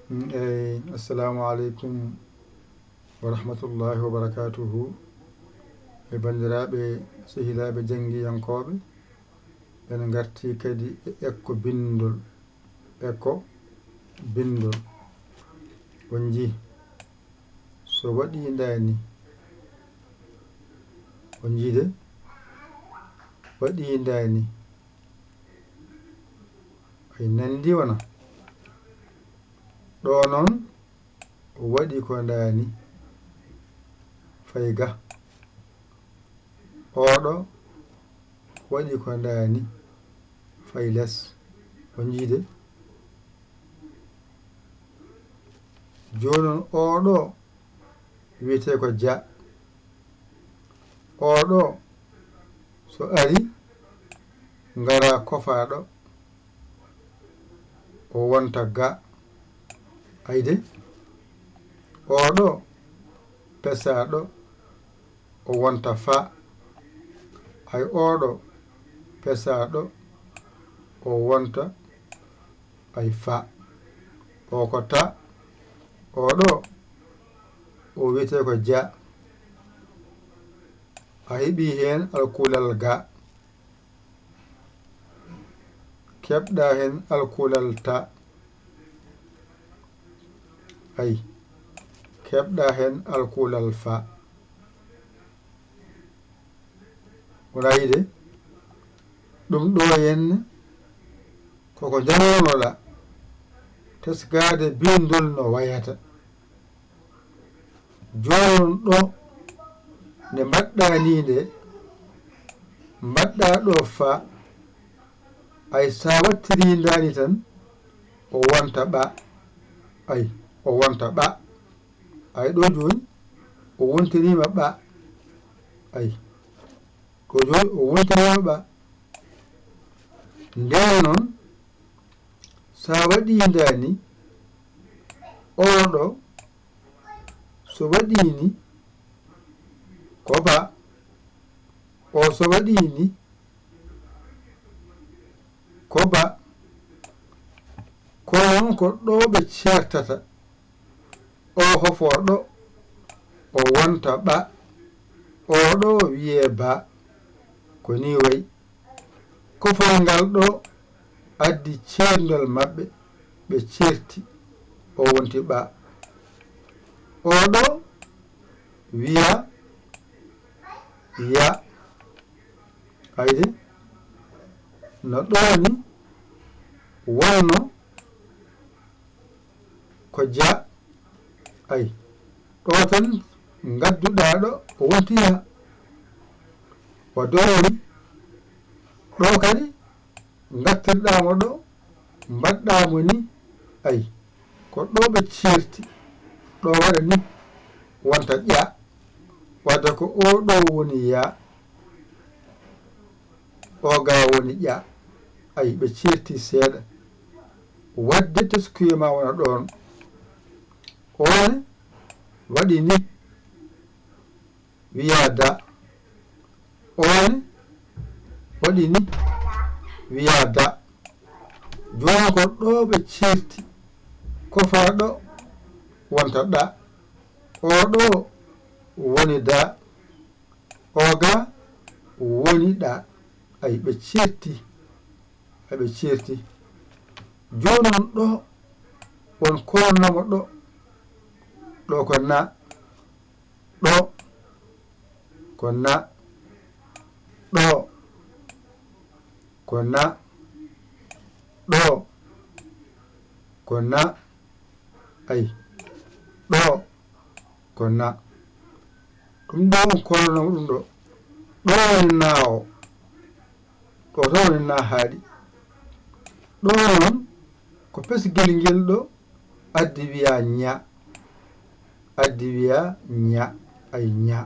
Assalamu alaikum wa rahmatullahi wa barakatuhu. E bandiraɓe sehilaɓe janggiyankoɓe ɓen garti kadi ekko bindol on jii so waɗi dani on jiide waɗi dani ay nandi wona ɗo noon o waɗi ko dani fayga oɗo waɗi ko dani fay less on jiide jonon oɗo wiyete ko dia oɗo so ari ngara kofaɗo o wonta ga ayde oɗo pesaɗo o wonta fa ay oɗo pesaɗo o wonta ay fa o ko ta oɗo o wiyete ko dia a heɓi hen alkulal ga keɓɗa hen alkulal ta ay keɓɗa hen alkulal fa wona yide ɗum ɗo henne koko janonoɗa teskade bindol no wayata jonon ɗo nde mbaɗɗa ni nde mbaɗɗa ɗo fa ay sa wattiri dani tan o wonta ɓa ay o wonta ɓa ay ɗo joni o wontirima ɓa ay ɗo joni o wontirima ɓa nden noon sa waɗi dani oɗo so waɗini ko ba o so waɗini ko ba ko non ko ɗo ɓe certata o hofoɗo o wonta ɓa oɗo wiye ba ko ni wayi kofol ngal ɗo addi cerdol maɓɓe ɓe certi o wonti ɓa oɗo wiya ya ayde no ɗoni wonno ko dia ay ɗo tan gadduɗa ɗo o wontiya o dowri ɗo kadi gattirɗamo ɗo mbaɗɗamo ni ay ko ɗo ɓe certi ɗo waɗa ni wonta ƴa wadde ko oɗo woni ya o ga woni ƴa ay ɓe certi seeɗa wadde teskuyema wona ɗon on waɗi ni wiya da on waɗi ni wiya da joni ko ɗo ɓe certi kofaɗo wonta ɗa oɗo woni da oga woni ɗa ay ɓe certi aɓe certi jonon ɗo on kolnomo ɗo ko na ɗo ko na ɗo ko na ɗo ko na ay ɗo ko na ɗum ɗo on kolnomo ɗum ɗo woni na o ɗo to woni na haaɗi ɗo noon ko pesgel ngel ɗo addi wiya ña addi wiya ña ay ña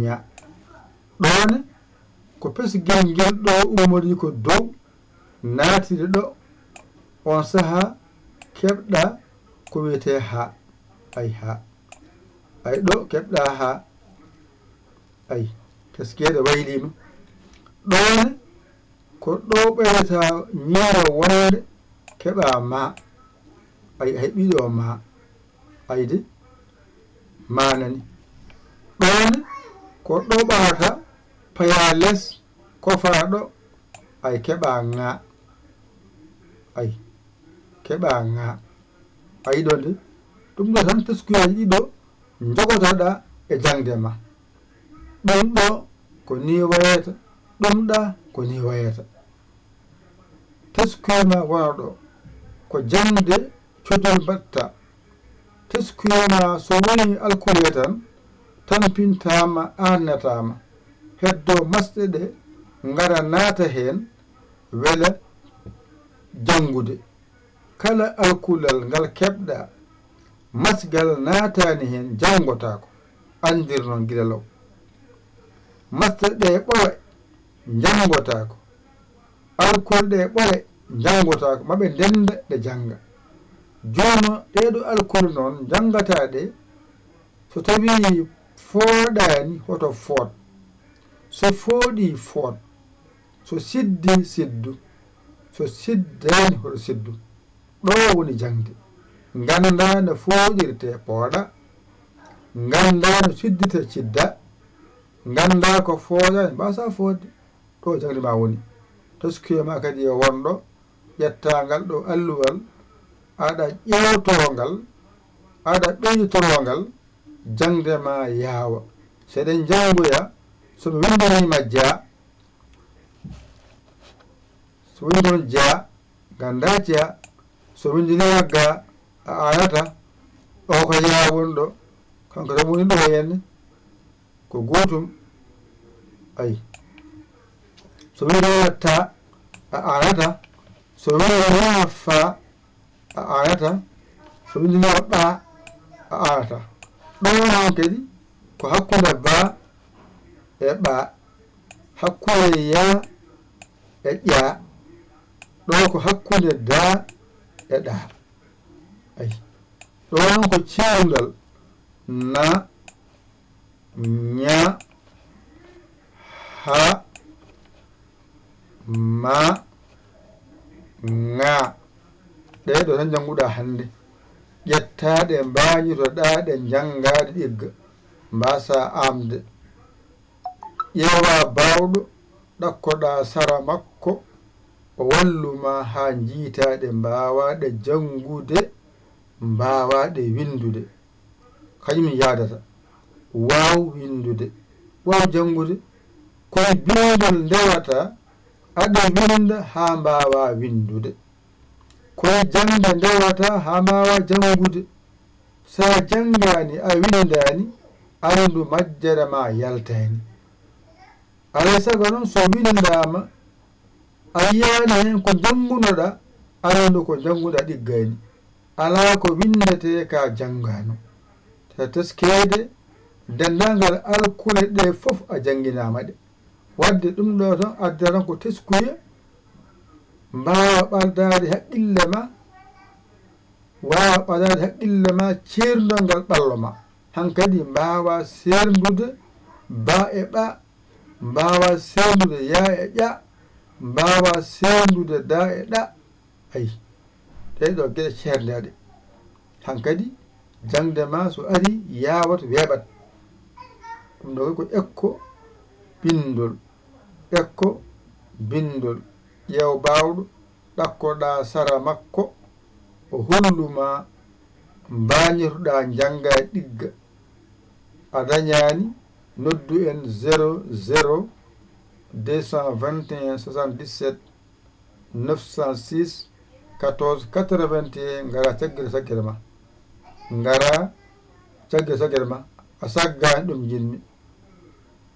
ña ɗone ko pesgel ngel ɗo umori ko dow naatiri ɗo on saha keɓɗa ko wiyete ha ay ha ay ɗo keɓɗa ha ay teskede waylima ɗone ko ɗo ɓeyata ñeero wonde keɓa ma ay heɓiɗo ma ayde manani ɗon ko ɗo ɓawata paya less kofaɗo ay keɓa ŋa ay keɓa ŋa ayi ɗo nde ɗum ɗo tan teskuyaji ɗiɗo jogotoɗa e jangde ma ɗum ɗo ko ni wayata ɗum ɗa ko ni wayata teskuyama wona ɗo ko jangde codol batta teskuyama so woni alkule tan tampintama annatama heddo masɗe ɗe ngara naata hen wela jangude kala alkulal ngal keɓɗa masgal naatani hen jangotako andir noon gila law masɗe ɗe ɓowe jangotako alkol ɗe ɓowe jangotako maɓe ndenda ɗe janga jono ɗeɗo alkol noon jangataɗe so tawi fooɗani hoto foot so fooɗi foot so siddi siddu so siddani hoto siddu ɗo woni jangde ganda no fooɗirte pooɗa ganda no siddite cidda ganda ko fooƴani mbasa foodde ɗo jangde ma woni toskuyema kadi e wonɗo ƴettangal ɗo alluwal aɗa ƴewtogal aɗa ɓeytorongal jangde ma yaawa seɗen jangoya somi windanima dia so windon dia ganda dia so windinima ga a ayata o ko yawon ɗo kanko tan woni ɗo henne ko gotum ayi so windinima ta a ayata so windinima fa a ayata so windinima ɓa a ayata ɗo han kadi ko hakkude ba e ɓa hakkude ya e ƴa ɗo ko hakkude da e ɗa ayi ɗo non ko ciwdal na ña ha ma ŋa ɗeɗo tan janguɗa hande ƴettaɗe mbañitoɗa ɗe jangaɗe ɗigga mbasa amde ƴeewa bawɗo ɗakkoɗa sara makko o walluma ha jiitaɗe mbawaɗe jangude mbawaɗe windude kañum yadata waw windude waw jangude koye bindol ndewata aɗa winda ha mbawa windude koye jangde ndewata ha mbawa jangude sa jangani a windani andu majjere ma yaltani alay sago noon so windama a yiyani hen ko jangunoɗa andu ko janguɗa ɗiggani ala ko windete ka jangano ta teskede dendagal alkule ɗe foof a janginama ɗe wadde ɗum ɗo tan adda tan ko teskuya mbawa ɓaldade haqqille ma wawa ɓadade haqqille ma ceerdol ngal ɓallo ma hankkadi mbawa serdude ba e ɓa mbawa serdude ya e ƴa mbawa serdude da e ɗa ayi ɗeɗo gueɗe ceerdeɗe hankkadi jangde ma so ari yawat weeɓat ɗum ɗo ko ekko bindol ƴeew bawɗo ɗakkoɗa sara makko o holluma mbañitoɗa jangga e ɗigga a dañani noddu en 00 221 77 906 14 81 ngara caggere saggere ma ngara caggere saggere ma a saggani ɗum jinmi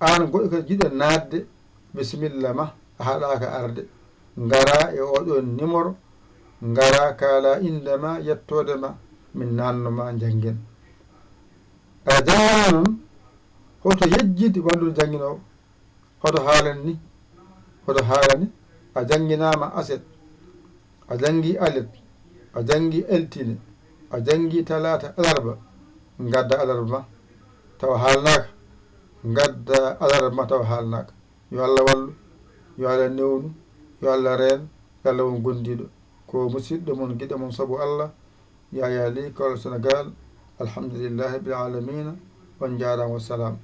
an goɗɗo kadi jiɗo nadde bisimilla ma a haɗaka arde ngara e oɗon numéro ngara kala indema yettode ma min nannoma janggen a jangana noon hoto yejjide wallude janguinowo hoto haalani a janginama aset a jangi alet a jangi eltine a jangi talata alarba gadda alarba ma tawa haalnaka gadda alarba ma tawa haalnaka yo Allah wallu yo Allah newnu yo Allah reen yo Allah won gondiɗo ko musidɗo mon guiɗo mon saabu Allah Yaya Ly Kaolack Sénégal alhamdulillahi rabbil alamina on jarama wassalam.